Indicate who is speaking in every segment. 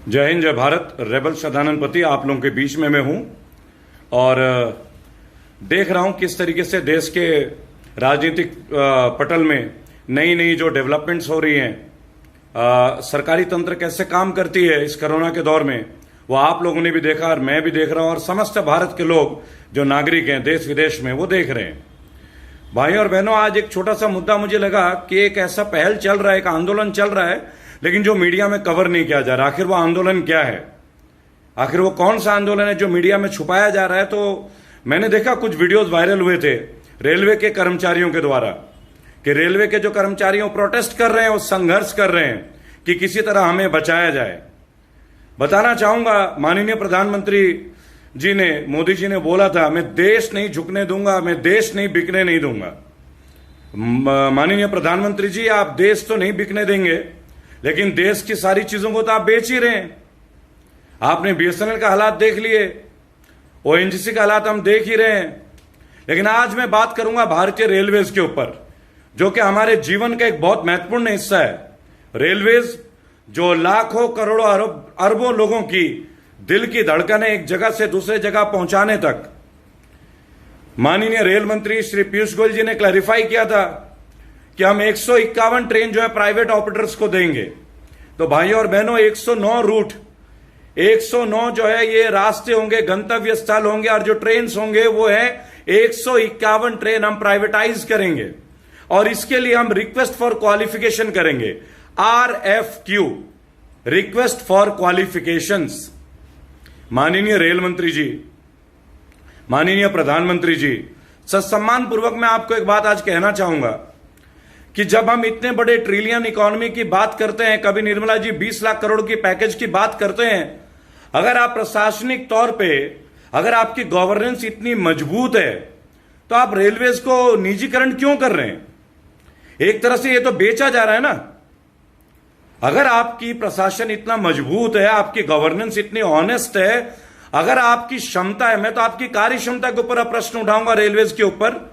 Speaker 1: जय हिंद, जय भारत। रेबल सदानंद पति आप लोगों के बीच में मैं हूं और देख रहा हूं किस तरीके से देश के राजनीतिक पटल में नई नई जो डेवलपमेंट्स हो रही हैं, सरकारी तंत्र कैसे काम करती है इस कोरोना के दौर में, वो आप लोगों ने भी देखा और मैं भी देख रहा हूं और समस्त भारत के लोग जो नागरिक हैं देश विदेश में वो देख रहे हैं। भाई और बहनों, आज एक छोटा सा मुद्दा मुझे लगा कि एक ऐसा पहल चल रहा है, एक आंदोलन चल रहा है, लेकिन जो मीडिया में कवर नहीं किया जा रहा। आखिर वो आंदोलन क्या है, आखिर वो कौन सा आंदोलन है जो मीडिया में छुपाया जा रहा है। तो मैंने देखा कुछ वीडियोस वायरल हुए थे रेलवे के कर्मचारियों के द्वारा कि रेलवे के जो कर्मचारी प्रोटेस्ट कर रहे हैं, वो संघर्ष कर रहे हैं कि किसी तरह हमें बचाया जाए। बताना चाहूंगा, माननीय प्रधानमंत्री जी ने, मोदी जी ने बोला था, मैं देश नहीं झुकने दूंगा, मैं देश नहीं बिकने नहीं दूंगा। माननीय प्रधानमंत्री जी, आप देश तो नहीं बिकने देंगे, लेकिन देश की सारी चीजों को तो आप बेच ही रहे हैं। आपने बीएसएनएल का हालात देख लिए, ओएनजीसी का हालात हम देख ही रहे हैं। लेकिन आज मैं बात करूंगा भारतीय रेलवेज के ऊपर, जो कि हमारे जीवन का एक बहुत महत्वपूर्ण हिस्सा है। रेलवेज जो लाखों करोड़ों अरबों लोगों की दिल की धड़कन है एक जगह से दूसरे जगह पहुंचाने तक। माननीय रेल मंत्री श्री पीयूष गोयल जी ने क्लैरिफाई किया था कि हम 151 ट्रेन जो है प्राइवेट ऑपरेटर्स को देंगे। तो भाइयों और बहनों, 109 रूट, 109 जो है ये रास्ते होंगे, गंतव्य स्थल होंगे, और जो ट्रेन होंगे वो है 151 ट्रेन हम प्राइवेटाइज करेंगे। और इसके लिए हम रिक्वेस्ट फॉर क्वालिफिकेशन करेंगे, RFQ, रिक्वेस्ट फॉर क्वालिफिकेशंस। माननीय रेल मंत्री जी, माननीय प्रधानमंत्री जी, सत्सम्मान पूर्वक मैं आपको एक बात आज कहना चाहूंगा कि जब हम इतने बड़े ट्रिलियन इकोनॉमी की बात करते हैं, कभी निर्मला जी 20 लाख करोड़ की पैकेज की बात करते हैं, अगर आप प्रशासनिक तौर पे, अगर आपकी गवर्नेंस इतनी मजबूत है, तो आप रेलवेज को निजीकरण क्यों कर रहे हैं? एक तरह से ये तो बेचा जा रहा है ना। अगर आपकी प्रशासन इतना मजबूत है, आपकी गवर्नेंस इतनी ऑनेस्ट है, अगर आपकी क्षमता है, मैं तो आपकी कार्य क्षमता के ऊपर प्रश्न उठाऊंगा रेलवेज के ऊपर।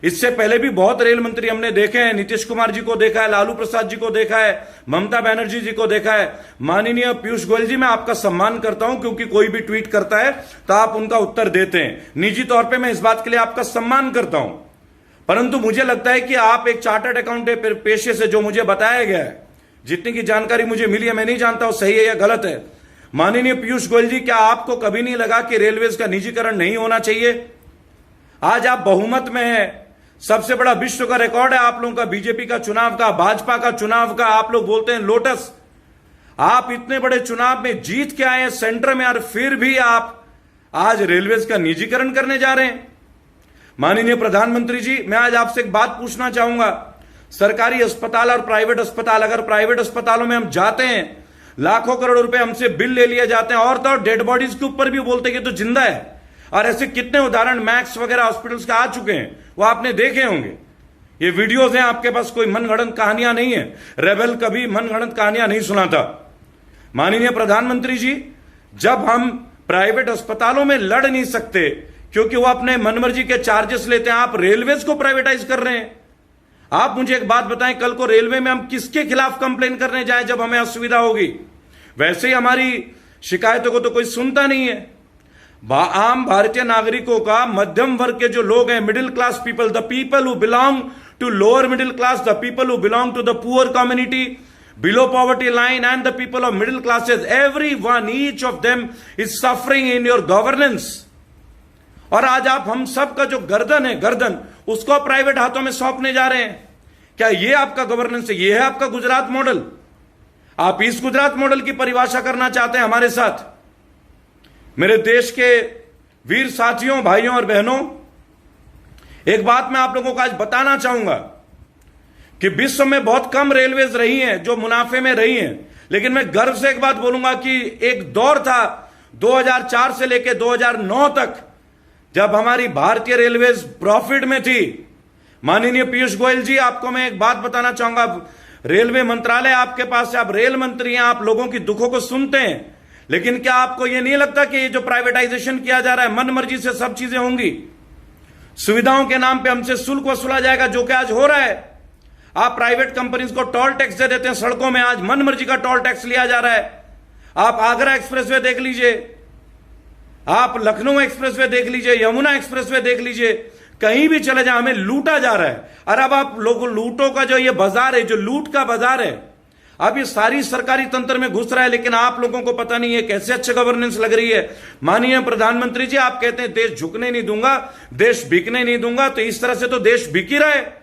Speaker 1: इससे पहले भी बहुत रेल मंत्री हमने देखे हैं, नीतीश कुमार जी को देखा है, लालू प्रसाद जी को देखा है, ममता बनर्जी जी को देखा है। माननीय पीयूष गोयल जी, मैं आपका सम्मान करता हूं, क्योंकि कोई भी ट्वीट करता है तो आप उनका उत्तर देते हैं। निजी तौर पे मैं इस बात के लिए आपका सम्मान करता हूं, परंतु मुझे लगता है कि आप एक चार्टर्ड अकाउंटेंट पेशे से, जो मुझे बताया गया है, जितनी की जानकारी मुझे मिली है, मैं नहीं जानता वो सही है या गलत है। माननीय पीयूष गोयल जी, क्या आपको कभी नहीं लगा कि रेलवेज का निजीकरण नहीं होना चाहिए? आज आप बहुमत में हैं, सबसे बड़ा विश्व का रिकॉर्ड है आप लोगों का, बीजेपी का चुनाव का, भाजपा का चुनाव का। आप लोग बोलते हैं लोटस, आप इतने बड़े चुनाव में जीत के आए हैं सेंटर में, और फिर भी आप आज रेलवेज का निजीकरण करने जा रहे हैं। माननीय प्रधानमंत्री जी, मैं आज आपसे एक बात पूछना चाहूंगा, सरकारी अस्पताल और प्राइवेट अस्पताल, अगर प्राइवेट अस्पतालों में हम जाते हैं, लाखों करोड़ रुपए हमसे बिल ले लिए जाते हैं, और तो डेड बॉडीज के ऊपर भी बोलते हैं कि तो जिंदा है। और ऐसे कितने उदाहरण मैक्स वगैरह हॉस्पिटल्स के आ चुके हैं, वो आपने देखे होंगे। ये वीडियोस हैं आपके पास, कोई मनगढ़ंत कहानियां नहीं है। रेबल कभी मनगढ़ंत कहानियां नहीं सुनाता। माननीय प्रधानमंत्री जी, जब हम प्राइवेट अस्पतालों में लड़ नहीं सकते क्योंकि वो अपने मनमर्जी के चार्जेस लेते हैं, आप रेलवेज को प्राइवेटाइज कर रहे हैं। आप मुझे एक बात बताएं, कल को रेलवे में हम किसके खिलाफ कंप्लेन करने जाएं जब हमें असुविधा होगी? वैसे ही हमारी शिकायतों को तो कोई सुनता नहीं है। आम भारतीय नागरिकों का, मध्यम वर्ग के जो लोग हैं, middle class people, the people who belong to lower middle class, the people who belong to the poor community, below poverty line, and the people of middle classes, everyone, each of them is suffering in your governance. और आज आप हम सब का जो गर्दन है, गर्दन, उसको प्राइवेट हाथों में सौंपने जा रहे हैं। क्या ये आपका गवर्नेंस है? ये है आपका गुजरात मॉडल? आप इस गुजरात मॉडल की परिभाषा करना चाहते हैं हमारे साथ? मेरे देश के वीर साथियों, भाइयों और बहनों, एक बात मैं आप लोगों को आज बताना चाहूंगा कि विश्व में बहुत कम रेलवेज रही हैं जो मुनाफे में रही हैं, लेकिन मैं गर्व से एक बात बोलूंगा कि एक दौर था 2004 से लेकर 2009 तक, जब हमारी भारतीय रेलवेज प्रॉफिट में थी। माननीय पीयूष गोयल जी, आपको मैं एक बात बताना चाहूंगा, रेलवे मंत्रालय आपके पास है, आप रेल मंत्री हैं, आप लोगों की दुखों को सुनते हैं, लेकिन क्या आपको यह नहीं लगता कि ये जो प्राइवेटाइजेशन किया जा रहा है, मन मर्जी से सब चीजें होंगी, सुविधाओं के नाम पे हमसे शुल्क वसूला जाएगा, जो कि आज हो रहा है। आप प्राइवेट कंपनीज को टोल टैक्स दे देते हैं सड़कों में, आज मन मर्जी का टोल टैक्स लिया जा रहा है। आप आगरा एक्सप्रेसवे देख लीजिए, आप लखनऊ एक्सप्रेसवे देख लीजिए, यमुना एक्सप्रेसवे देख लीजिए, कहीं भी चले जाए हमें लूटा जा रहा है। और अब आप लोगों लूटों का जो ये बाजार है, जो लूट का बाजार है, अब ये सारी सरकारी तंत्र में घुस रहा है, लेकिन आप लोगों को पता नहीं है कैसे अच्छी गवर्नेंस लग रही है। माननीय प्रधानमंत्री जी, आप कहते हैं देश झुकने नहीं दूंगा, देश बिकने नहीं दूंगा, तो इस तरह से तो देश बिक ही रहा है,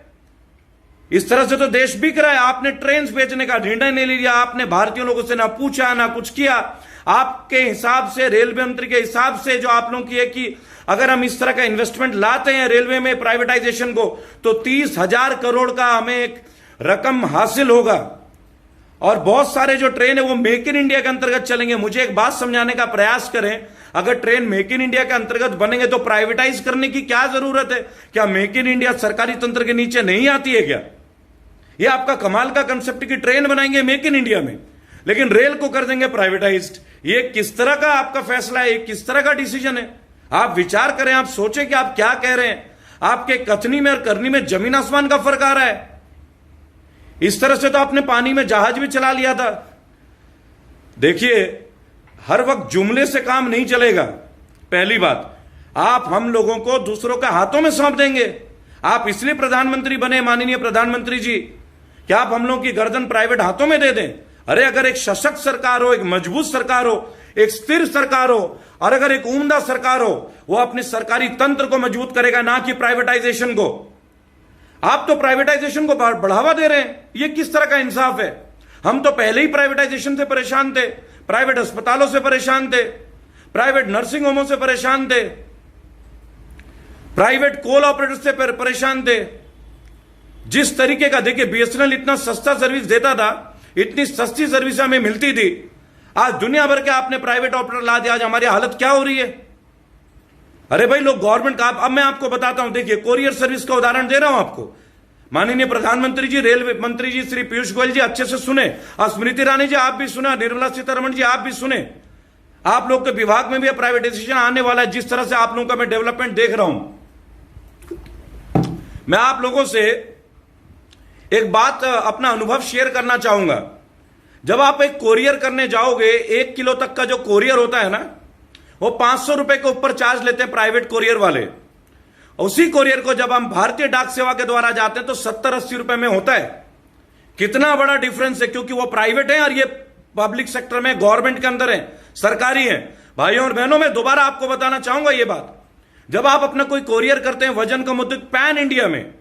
Speaker 1: इस तरह से तो देश बिक रहा है। आपने ट्रेन बेचने का निर्णय नहीं लिया, आपने भारतीय लोगों से ना पूछा ना कुछ किया। आपके हिसाब से, रेलवे मंत्री के हिसाब से जो आप लोगों की है कि अगर हम इस तरह का इन्वेस्टमेंट लाते हैं रेलवे में प्राइवेटाइजेशन को, तो 30,000 करोड़ का हमें एक रकम हासिल होगा, और बहुत सारे जो ट्रेन है वो मेक इन इंडिया के अंतर्गत चलेंगे। मुझे एक बात समझाने का प्रयास करें, अगर ट्रेन मेक इन इंडिया के अंतर्गत बनेंगे तो प्राइवेटाइज करने की क्या जरूरत है? क्या मेक इन इंडिया सरकारी तंत्र के नीचे नहीं आती है क्या? ये आपका कमाल का कंसेप्ट की ट्रेन बनाएंगे मेक इन इंडिया में, लेकिन रेल को कर देंगे प्राइवेटाइज्ड। ये किस तरह का आपका फैसला है? किस तरह का डिसीजन है? आप विचार करें, आप सोचें कि आप क्या कह रहे हैं। आपके कथनी में और करनी में जमीन आसमान का फर्क आ रहा है। इस तरह से तो आपने पानी में जहाज भी चला लिया था। देखिए, हर वक्त जुमले से काम नहीं चलेगा। पहली बात, आप हम लोगों को दूसरों के हाथों में सौंप देंगे। आप इसलिए प्रधानमंत्री बने माननीय प्रधानमंत्री जी, क्या आप हम लोगों की गर्दन प्राइवेट हाथों में दे दें? अरे अगर एक सशक्त सरकार हो, एक मजबूत सरकार हो, एक स्थिर सरकार हो, और अगर एक उम्दा सरकार हो, वो अपने सरकारी तंत्र को मजबूत करेगा, ना कि प्राइवेटाइजेशन को। आप तो प्राइवेटाइजेशन को बढ़ावा दे रहे हैं, ये किस तरह का इंसाफ है? हम तो पहले ही प्राइवेटाइजेशन से परेशान थे, प्राइवेट अस्पतालों से परेशान थे, प्राइवेट नर्सिंग होमों से परेशान थे, प्राइवेट कोल ऑपरेटर्स से परेशान थे। जिस तरीके का, देखिए बीएसएनएल इतना सस्ता सर्विस देता था, इतनी सस्ती सर्विस हमें मिलती थी, आज दुनिया भर के आपने प्राइवेट ऑपरेटर ला दिया। आज हमारी हालत क्या हो रही है? अरे भाई, लोग गवर्नमेंट का, अब मैं आपको बताता हूं, देखिए कोरियर सर्विस का उदाहरण दे रहा हूं आपको। माननीय प्रधानमंत्री जी, रेलवे मंत्री जी श्री पीयूष गोयल जी अच्छे से सुने, और स्मृति ईरानी जी आप भी सुना, निर्मला सीतारमण जी आप भी सुने। आप लोग के विभाग में भी प्राइवेटाइजेशन आने वाला है। जिस तरह से आप लोगों का मैं डेवलपमेंट देख रहा हूं, मैं आप लोगों से एक बात, अपना अनुभव शेयर करना चाहूंगा। जब आप एक कोरियर करने जाओगे, 1 किलो तक का जो कोरियर होता है ना, वो 500 रुपए के ऊपर चार्ज लेते हैं प्राइवेट कोरियर वाले। उसी कोरियर को जब हम भारतीय डाक सेवा के द्वारा जाते हैं तो 70-80 रुपए में होता है। कितना बड़ा डिफरेंस है, क्योंकि वो प्राइवेट है और ये पब्लिक सेक्टर में, गवर्नमेंट के अंदर है, सरकारी है। भाइयों और बहनों, मैं दोबारा आपको बताना चाहूंगा ये बात, जब आप अपना कोई कोरियर करते हैं वजन का मुद्दे पैन इंडिया में,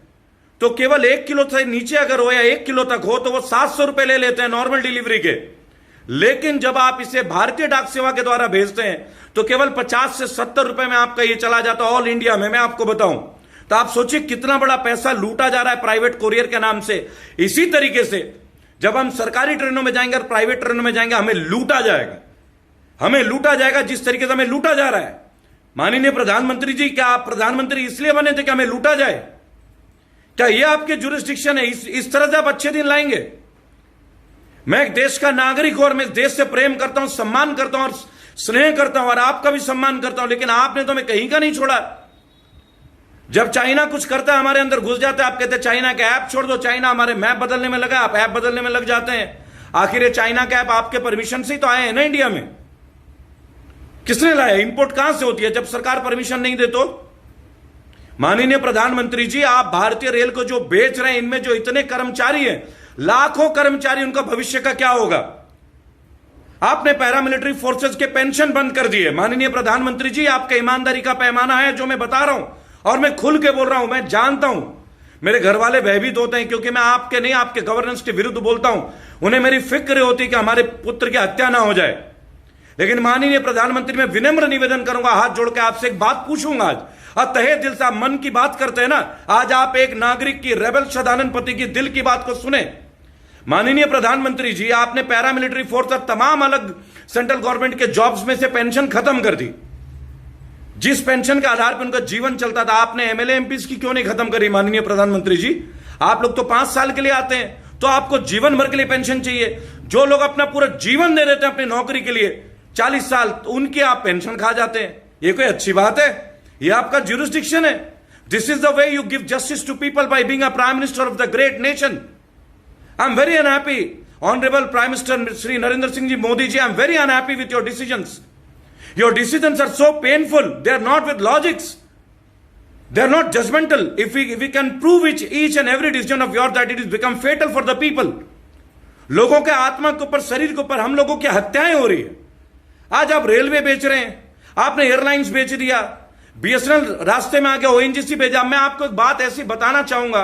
Speaker 1: तो केवल 1 किलो से नीचे अगर हो या 1 किलो तक हो तो वो 700 रुपए ले लेते हैं नॉर्मल डिलीवरी के। लेकिन जब आप इसे भारतीय डाक सेवा के द्वारा भेजते हैं तो केवल 50 से 70 रुपए में आपका ये चला जाता है ऑल इंडिया में। मैं आपको बताऊं तो आप सोचिए कितना बड़ा पैसा लूटा जा रहा है प्राइवेट कोरियर के नाम से। इसी तरीके से जब हम सरकारी ट्रेनों में जाएंगे और प्राइवेट ट्रेनों में जाएंगे, हमें लूटा जाएगा, हमें लूटा जाएगा जिस तरीके से हमें लूटा जा रहा है। माननीय प्रधानमंत्री जी, क्या आप प्रधानमंत्री इसलिए बने थे कि हमें लूटा जाए? क्या ये आपके जुरिस्डिक्शन है? इस तरह से आप अच्छे दिन लाएंगे? मैं एक देश का नागरिक हूं और मैं देश से प्रेम करता हूं, सम्मान करता हूं और स्नेह करता हूं और आपका भी सम्मान करता हूं, लेकिन आपने तो हमें कहीं का नहीं छोड़ा। जब चाइना कुछ करता है हमारे अंदर घुस जाता है, आप कहते हैं चाइना का ऐप छोड़ दो, चाइना हमारे मैप बदलने में लगा, आप ऐप बदलने में लग जाते हैं। आखिर ये चाइना का ऐप आपके परमिशन से ही तो आए हैं ना इंडिया में? किसने लाया? इंपोर्ट कहां से होती है जब सरकार परमिशन नहीं दे तो? माननीय प्रधानमंत्री जी, आप भारतीय रेल को जो बेच रहे हैं, इनमें जो इतने कर्मचारी हैं, लाखों कर्मचारी, उनका भविष्य का क्या होगा? आपने पैरामिलिट्री फोर्सेस के पेंशन बंद कर दिए। माननीय प्रधानमंत्री जी, आपका ईमानदारी का पैमाना है जो मैं बता रहा हूं, और मैं खुल के बोल रहा हूं। मैं जानता हूं मेरे घर वाले भयभीत होते हैं, क्योंकि मैं आपके नहीं, आपके गवर्नेंस के विरुद्ध बोलता हूं। उन्हें मेरी फिक्र होती है कि हमारे पुत्र की हत्या ना हो जाए। लेकिन माननीय प्रधानमंत्री, मैं विनम्र निवेदन करूंगा, हाथ जोड़ के आपसे एक बात पूछूंगा आज, और तहे दिल से आप मन की बात करते हैं ना, आज आप एक नागरिक की, रेबल सदानंद पति की दिल की बात को सुने। माननीय प्रधानमंत्री जी, आपने पैरामिलिट्री फोर्स और तमाम अलग सेंट्रल गवर्नमेंट के जॉब्स में से पेंशन खत्म कर दी। जिस पेंशन के आधार पर उनका जीवन चलता था, आपने एमएलए एमपीज की क्यों नहीं खत्म करी? माननीय प्रधानमंत्री जी, आप लोग तो 5 साल के लिए आते हैं, तो आपको जीवन भर के लिए पेंशन चाहिए। जो लोग अपना पूरा जीवन दे देते हैं अपनी नौकरी के लिए, 40 साल, तो उनकी आप पेंशन खा जाते हैं। ये कोई अच्छी बात है? ये आपका जुरिस्डिक्शन है? This is the way you give justice to people by being a prime minister of the great nation. I am very unhappy. Honorable Prime Minister Shri Narendra Singh Ji Modi Ji, I am very unhappy with your decisions. Your decisions are so painful. They are not with logics. They are not judgmental. If we can prove each and every decision of yours that it has become fatal for the people. लोगों के आत्मा के ऊपर, शरीर के ऊपर हम लोगों की हत्याएं हो रही है. आज आप रेलवे बेच रहे हैं, आपने एयरलाइंस बेच दिया, बीएसएनएल रास्ते में आके ओएनजीसी भेजा. मैं आपको एक बात ऐसी बताना चाहूंगा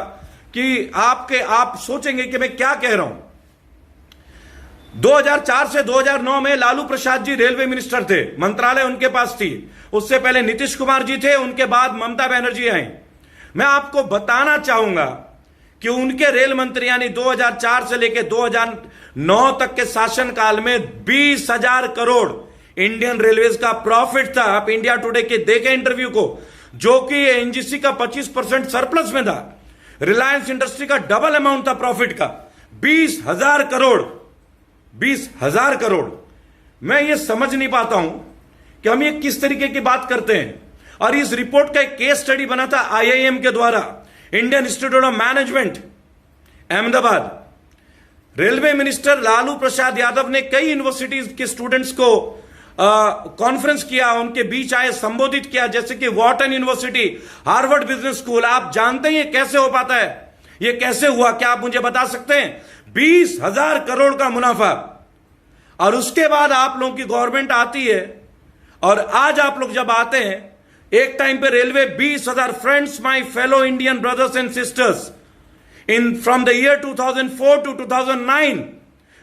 Speaker 1: कि आप सोचेंगे कि मैं क्या कह रहा हूं. 2004 से 2009 में लालू प्रसाद जी रेलवे मिनिस्टर थे, मंत्रालय उनके पास थी. उससे पहले नीतीश कुमार जी थे, उनके बाद ममता बनर्जी आई. मैं आपको बताना चाहूंगा कि उनके रेल मंत्री यानी 2004 से लेकर 2009 तक के शासनकाल में 20,000 करोड़ इंडियन रेलवेज का प्रॉफिट था. आप इंडिया टुडे के देखें इंटरव्यू को, जो कि एनजीसी का 25% सरप्लस में था. रिलायंस इंडस्ट्री का डबल अमाउंट था प्रॉफिट का, 20,000 करोड़. 20,000 करोड़. मैं ये समझ नहीं पाता हूं कि हम ये किस तरीके की बात करते हैं. और इस रिपोर्ट का एक केस स्टडी बना था आईआईएम के द्वारा, Indian Institute of Management Ahmedabad. Railway minister Lalu Prasad Yadav ने कई यूनिवर्सिटीज के स्टूडेंट्स को कॉन्फ्रेंस किया, उनके बीच आए, संबोधित किया, जैसे कि Wharton university, Harvard business school. आप जानते हैं ये कैसे हो पाता है, ये कैसे हुआ, क्या आप मुझे बता सकते हैं? 20,000 करोड़ का मुनाफा. और उसके बाद आप लोगों की गवर्नमेंट आती है और आज आप लोग जब आते हैं, एक टाइम पे railway 20,000. Friends, my fellow Indian brothers and sisters, in from the year 2004 to 2009,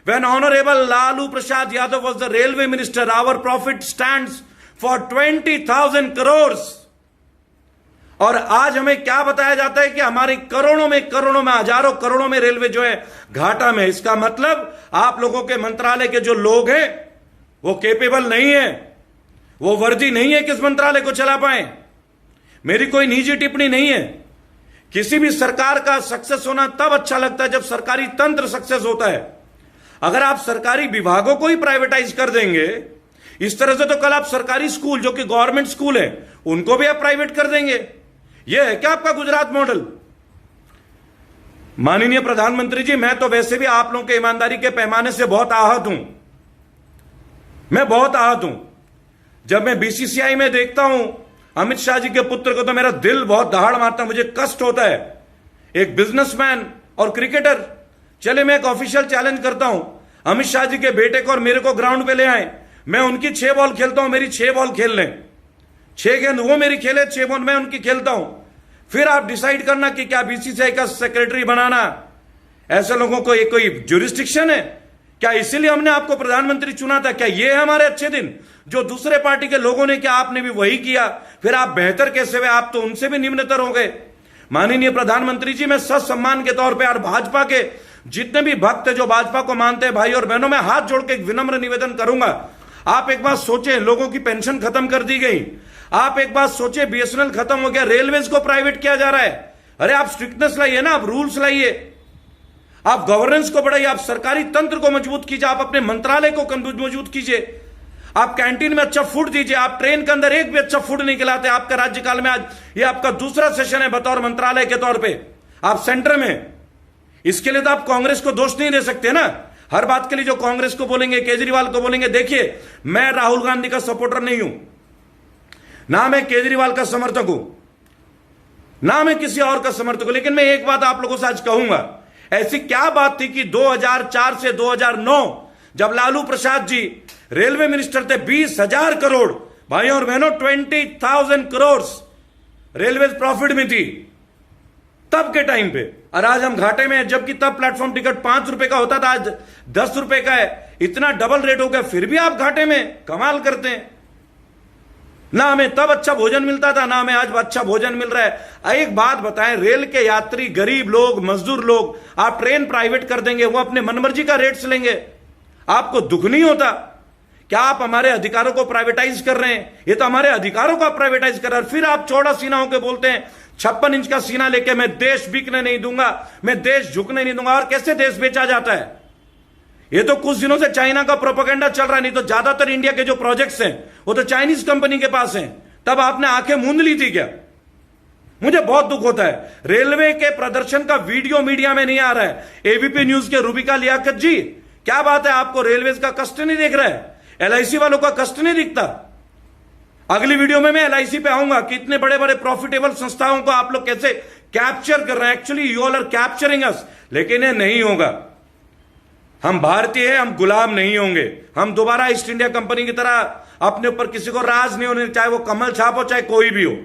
Speaker 1: when Honorable Lalu Prasad Yadav was the railway minister, our profit stands for 20,000 crores. और आज हमें क्या बताया जाता है कि हमारे करोड़ों में हजारों करोड़ों में रेलवे जो है घाटा में. इसका मतलब आप लोगों के मंत्रालय के जो लोग हैं वो कैपेबल नहीं है, वो वर्दी नहीं है कि इस मंत्रालय को चला पाए. मेरी कोई निजी टिप्पणी नहीं है. किसी भी सरकार का सक्सेस होना तब अच्छा लगता है जब सरकारी तंत्र सक्सेस होता है. अगर आप सरकारी विभागों को ही प्राइवेटाइज कर देंगे इस तरह से, तो कल आप सरकारी स्कूल जो कि गवर्नमेंट स्कूल है उनको भी आप प्राइवेट कर देंगे. यह है क्या आपका गुजरात मॉडल? माननीय प्रधानमंत्री जी, मैं तो वैसे भी आप लोगों के ईमानदारी के पैमाने से बहुत आहत हूं. मैं बहुत आहत हूं. जब मैं बीसीसीआई में देखता हूं अमित शाह जी के पुत्र को, तो मेरा दिल बहुत दहाड़ मारता है, मुझे कष्ट होता है. एक बिजनेसमैन और क्रिकेटर. चले, मैं एक ऑफिशियल चैलेंज करता हूं, अमित शाह जी के बेटे को और मेरे को ग्राउंड पे ले आए, मैं उनकी 6 बॉल खेलता हूं, मेरी 6 बॉल खेल लें, 6 गेंद वो मेरी खेले, 6 बॉल मैं उनकी खेलता हूं. फिर आप डिसाइड करना कि क्या बीसीसीआई का सेक्रेटरी बनाना. ऐसे लोगों को ये कोई ज्यूरिस्डिक्शन है क्या? इसीलिए हमने आपको प्रधानमंत्री चुना था. क्या ये है हमारे अच्छे दिन? जो दूसरे पार्टी के लोगों ने किया आपने भी वही किया. फिर आप बेहतर कैसे हुए? आप तो उनसे भी निम्नतर हो गए. माननीय प्रधानमंत्री जी, मैं सच सम्मान के तौर पे और भाजपा के जितने भी भक्त है जो भाजपा को मानते हैं भाई और बहनों, मैं हाथ जोड़ के एक विनम्र निवेदन करूंगा. आप एक बात सोचें, लोगों की पेंशन खत्म कर दी गई. आप एक बात सोचें, बीएसएनएल खत्म हो गया, रेलवेज को प्राइवेट किया जा रहा है. अरे आप स्ट्रिक्टनेस लाइए ना, आप रूल्स लाइए, आप गवर्नेंस को बढ़ाइए, आप सरकारी तंत्र को मजबूत कीजिए, आप अपने मंत्रालय को मजबूत कीजिए, आप कैंटीन में अच्छा फूड दीजिए. आप ट्रेन के अंदर एक भी अच्छा फूड नहीं खिलाते. आपका राज्यकाल में आज ये आपका दूसरा सेशन है बतौर मंत्रालय के तौर पे, आप सेंटर में. इसके लिए तो आप कांग्रेस को दोष नहीं दे सकते ना. हर बात के लिए जो कांग्रेस को बोलेंगे, केजरीवाल को बोलेंगे. देखिए, मैं राहुल गांधी का सपोर्टर नहीं हूं, ना मैं केजरीवाल का समर्थक हूं, ना मैं किसी और का समर्थक हूं. लेकिन मैं एक बात आप लोगों से आज कहूंगा, ऐसी क्या बात थी कि 2004 से 2009 जब लालू प्रसाद जी रेलवे मिनिस्टर थे, 20,000 करोड़ भाइयों और बहनों, 20,000 करोड़ रेलवे प्रॉफिट में थी तब के टाइम पे. और आज हम घाटे में हैं, जबकि तब प्लेटफॉर्म टिकट 5 रुपए का होता था, आज 10 रुपए का है. इतना डबल रेट हो गया, फिर भी आप घाटे में. कमाल करते हैं. ना हमें तब अच्छा भोजन मिलता था, ना हमें आज अच्छा भोजन मिल रहा है. एक बात बताएं, रेल के यात्री, गरीब लोग, मजदूर लोग, आप ट्रेन प्राइवेट कर देंगे, वो अपने मनमर्जी का रेट्स लेंगे, आपको दुख नहीं होता? क्या आप हमारे अधिकारों को प्राइवेटाइज कर रहे हैं? ये तो हमारे अधिकारों को आप प्राइवेटाइज कर रहे हैं. फिर आप चौड़ा सीना होकर बोलते हैं, 56 इंच का सीना लेके मैं देश बिकने नहीं दूंगा, मैं देश झुकने नहीं दूंगा. और कैसे देश बेचा जाता है? ये तो कुछ दिनों से चाइना का प्रोपेगेंडा चल रहा है, नहीं तो ज्यादातर इंडिया के जो प्रोजेक्ट्स हैं वो तो चाइनीज कंपनी के पास हैं. तब आपने आंखें मूंद ली थी क्या? मुझे बहुत दुख होता है. रेलवे के प्रदर्शन का वीडियो मीडिया में नहीं आ रहा है. एबीपी न्यूज के रूबिका लियाकत जी, क्या बात है, आपको रेलवेज का कष्ट नहीं दिख रहा है? एलआईसी वालों का कष्ट नहीं दिखता? अगली वीडियो में मैं एलआईसी पे आऊंगा कि इतने बड़े बड़े प्रॉफिटेबल संस्थाओं को आप लोग कैसे कैप्चर कर रहे हैं। Actually you all are capturing us, लेकिन ये नहीं होगा। हम भारतीय हैं, हम गुलाम नहीं होंगे। हम दोबारा ईस्ट इंडिया कंपनी की तरह अपने ऊपर किसी को राज नहीं होने, चाहे वो कमल छाप हो चाहे कोई भी हो।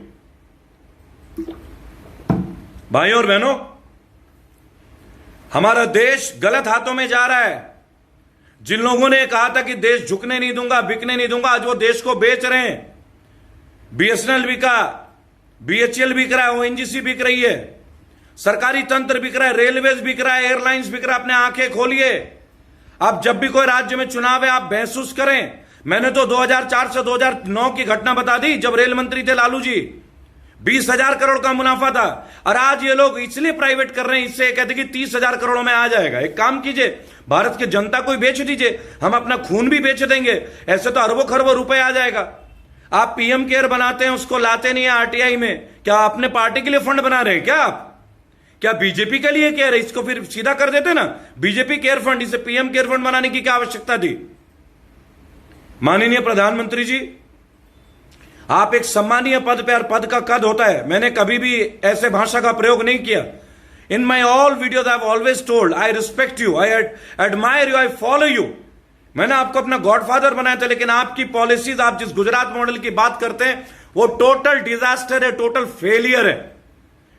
Speaker 1: भाइयों और बहनों, हमारा देश गलत हाथों में जा रहा है। जिन लोगों ने कहा था कि देश झुकने नहीं दूंगा, बिकने नहीं दूंगा, आज वो देश को बेच रहे हैं। बीएसएनएल बिका, बीएचईएल बिक रहा है, ओएनजीसी बिक रही है, सरकारी तंत्र बिक रहा है, रेलवेज बिक रहा है, एयरलाइंस बिक रहा है। अपने आंखें खोलिए। अब जब भी कोई राज्य में चुनाव है, आप महसूस करें। मैंने तो 2004 से 2009 की घटना बता दी, जब रेल मंत्री थे लालू जी। 20,000 करोड़ का मुनाफा था, और आज ये लोग इसलिए प्राइवेट कर रहे हैं, इससे कहते कि 30,000 करोड़ में आ जाएगा। एक काम कीजिए, भारत की जनता को बेच दीजिए, हम अपना खून भी बेच देंगे, ऐसे तो अरबों खरबों रुपए आ जाएगा। आप पीएम केयर बनाते हैं, उसको लाते नहीं है आरटीआई में। क्या अपने पार्टी के लिए फंड बना रहे हैं क्या आप? क्या बीजेपी के लिए केयर है? इसको फिर सीधा कर देते ना, बीजेपी केयर फंड। इसे पीएम केयर फंड बनाने की क्या आवश्यकता थी? माननीय प्रधानमंत्री जी, आप एक सम्मानीय पद पे, और पद का कद होता है। मैंने कभी भी ऐसे भाषा का प्रयोग नहीं किया। In my all videos I have always told I respect you, I admire you, I follow you. मैंने आपको अपना गॉडफादर बनाया था, लेकिन आपकी पॉलिसीज, आप जिस गुजरात मॉडल की बात करते हैं, वो टोटल डिजास्टर है, टोटल फेलियर है।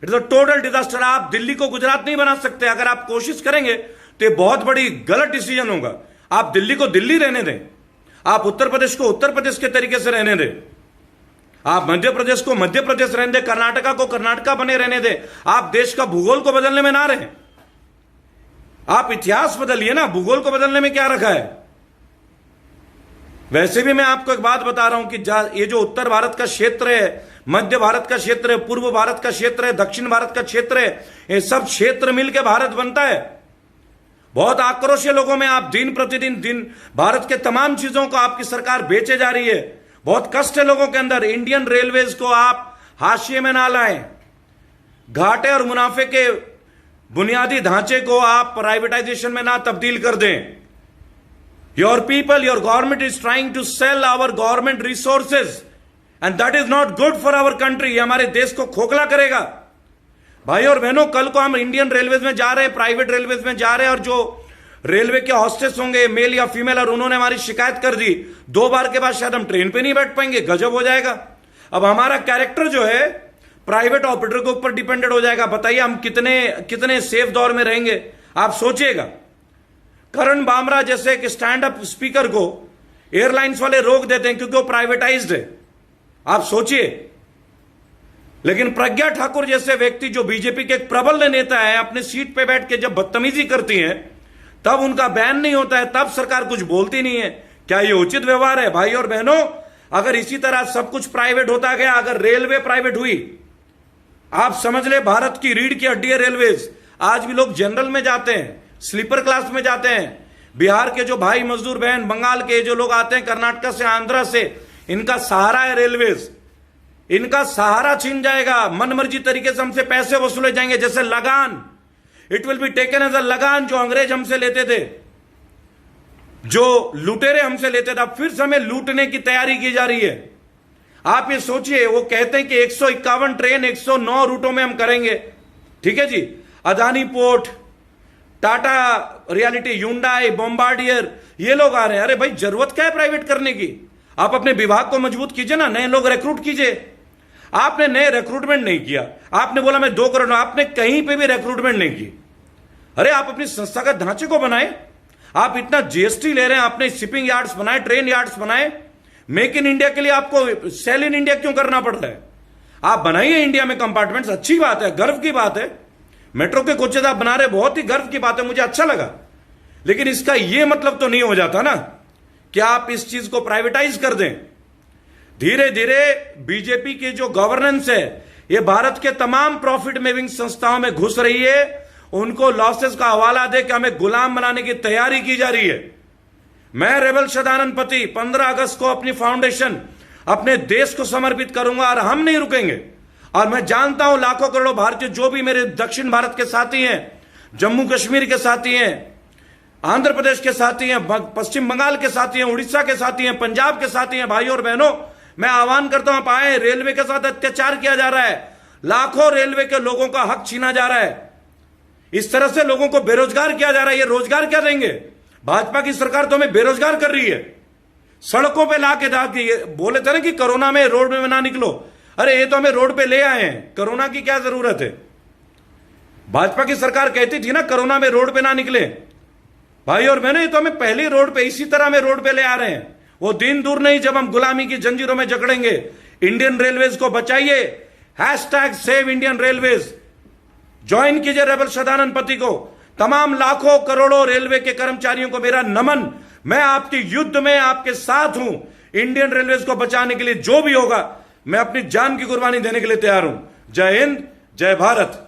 Speaker 1: It is a total disaster. आप दिल्ली को गुजरात नहीं बना सकते। अगर आप कोशिश करेंगे तो ये बहुत बड़ी गलत डिसीजन होगा। आप दिल्ली को दिल्ली रहने दें, आप उत्तर प्रदेश को उत्तर प्रदेश के तरीके से रहने दें, आप मध्य प्रदेश को मध्य प्रदेश रहने दें, कर्नाटका को कर्नाटका बने रहने दें। आप देश का भूगोल को बदलने में ना रहें, आप इतिहास बदलिए ना। भूगोल को बदलने में क्या रखा है? वैसे भी मैं आपको एक बात बता रहा हूं कि ये जो उत्तर भारत का क्षेत्र है, मध्य भारत का क्षेत्र है, पूर्व भारत का क्षेत्र है, दक्षिण भारत का क्षेत्र है, ये सब क्षेत्र मिलकर भारत बनता है। बहुत आक्रोश है लोगों में। आप दिन प्रतिदिन भारत के तमाम चीजों को आपकी सरकार बेचे जा रही है। बहुत कष्ट है लोगों के अंदर। इंडियन रेलवेज को आप हाशिए में ना लाएं। घाटे और मुनाफे के बुनियादी ढांचे को आप प्राइवेटाइजेशन में ना तब्दील कर दें। Your people, your government is trying to sell our government resources and that is not good for our country. ये हमारे देश को खोखला करेगा। भाई और बहनों, कल को हम इंडियन रेलवेज में जा रहे हैं, प्राइवेट रेलवेज में जा रहे हैं, और जो रेलवे के हॉस्टेस होंगे, मेल या फीमेल, और उन्होंने हमारी शिकायत कर दी, 2 बार के बाद शायद हम ट्रेन पे नहीं बैठ पाएंगे। गजब हो जाएगा। अब हमारा कैरेक्टर जो है प्राइवेट ऑपरेटर के ऊपर डिपेंडेंट हो जाएगा। बताइए हम कितने सेफ दौर में रहेंगे? आप सोचिएगा। करण बामरा जैसे एक स्टैंड अप स्पीकर को एयरलाइंस वाले रोक देते हैं क्योंकि वो प्राइवेटाइज्ड है। आप सोचिए। लेकिन प्रज्ञा ठाकुर जैसे व्यक्ति, जो बीजेपी के एक प्रबल नेता है, अपने सीट पे बैठ के जब बदतमीजी करती हैं, तब उनका बैन नहीं होता है, तब सरकार कुछ बोलती नहीं है। क्या ये उचित व्यवहार है? भाई और बहनों, अगर इसी तरह सब कुछ प्राइवेट होता गया, अगर रेलवे प्राइवेट हुई, आप समझ ले भारत की रीढ़ की हड्डी है रेलवेज। आज भी लोग जनरल में जाते हैं, स्लीपर क्लास में जाते हैं। बिहार के जो भाई मजदूर बहन, बंगाल के जो लोग आते हैं, कर्नाटक से, आंध्रा से, इनका सहारा है रेलवेज। इनका सहारा छीन जाएगा। मनमर्जी तरीके से हमसे पैसे वसूले जाएंगे, जैसे लगान। It will be taken as a lagaan, जो अंग्रेज हमसे लेते थे, जो लुटेरे हमसे लेते थे, अब फिर से हमें लूटने की तैयारी की जा रही है। आप ये सोचिए, वो कहते हैं कि 151 ट्रेन 109 रूटों में हम करेंगे। ठीक है जी। Adani port, Tata realty, Hyundai, Bombardier, ये लोग आ रहे हैं। अरे भाई, जरूरत क्या है प्राइवेट करने की? आप अपने विभाग को मजबूत कीजिए ना, नए लोग रिक्रूट कीजिए। आपने नए रिक्रूटमेंट नहीं किया। आपने बोला मैं 2 करोड़, आपने कहीं पे भी रिक्रूटमेंट नहीं की। अरे आप अपनी संस्थागत ढांचे को बनाए। आप इतना जीएसटी ले रहे हैं, आपने शिपिंग यार्ड्स बनाए, ट्रेन यार्ड्स बनाए। मेक इन इंडिया के लिए आपको सेल इन इंडिया क्यों करना पड़ रहा है? आप बनाइए इंडिया में कंपार्टमेंट्स, अच्छी बात है, गर्व की बात है। मेट्रो के कोचेज आप बना रहे, बहुत ही गर्व की बात है, मुझे अच्छा लगा। लेकिन इसका यह मतलब तो नहीं हो जाता ना कि आप इस चीज को प्राइवेटाइज कर दें। धीरे धीरे बीजेपी की जो गवर्नेंस है, ये भारत के तमाम प्रॉफिट मेकिंग संस्थाओं में घुस रही है। उनको लॉसेस का हवाला दे कि हमें गुलाम बनाने की तैयारी की जा रही है। मैं रेबल सदानंद पति 15 अगस्त को अपनी फाउंडेशन अपने देश को समर्पित करूंगा, और हम नहीं रुकेंगे। और मैं जानता हूं लाखों करोड़ों भारतीय, जो भी मेरे दक्षिण भारत के साथी हैं, जम्मू कश्मीर के साथी हैं, आंध्र प्रदेश के साथी हैं, पश्चिम बंगाल के साथी हैं, उड़ीसा के साथी हैं, पंजाब के साथी हैं। भाइयों और बहनों, मैं आह्वान करता हूं, आप आए। रेलवे के साथ अत्याचार किया जा रहा है, लाखों रेलवे के लोगों का हक छीना जा रहा है, इस तरह से लोगों को बेरोजगार किया जा रहा है। ये रोजगार क्या देंगे? भाजपा की सरकार तो हमें बेरोजगार कर रही है। सड़कों पे लाके डाके ये बोले थे ना कि कोरोना में रोड में ना निकलो, अरे ये तो हमें रोड पे ले आए हैं, कोरोना की क्या जरूरत है? भाजपा की सरकार कहती थी ना कोरोना में रोड पे ना निकले। भाई और बहनों, ये तो हमें पहले रोड पे इसी तरह में रोड पे ले आ रहे हैं। वो दिन दूर नहीं जब हम गुलामी की जंजीरों में जकड़ेंगे। इंडियन रेलवेज को बचाइए, #सेव इंडियन रेलवेज ज्वाइन कीजिए रेबल सदानंद पति को। तमाम लाखों करोड़ों रेलवे के कर्मचारियों को मेरा नमन। मैं आपकी युद्ध में आपके साथ हूं। इंडियन रेलवेज को बचाने के लिए जो भी होगा, मैं अपनी जान की कुर्बानी देने के लिए तैयार हूं। जय हिंद, जय भारत।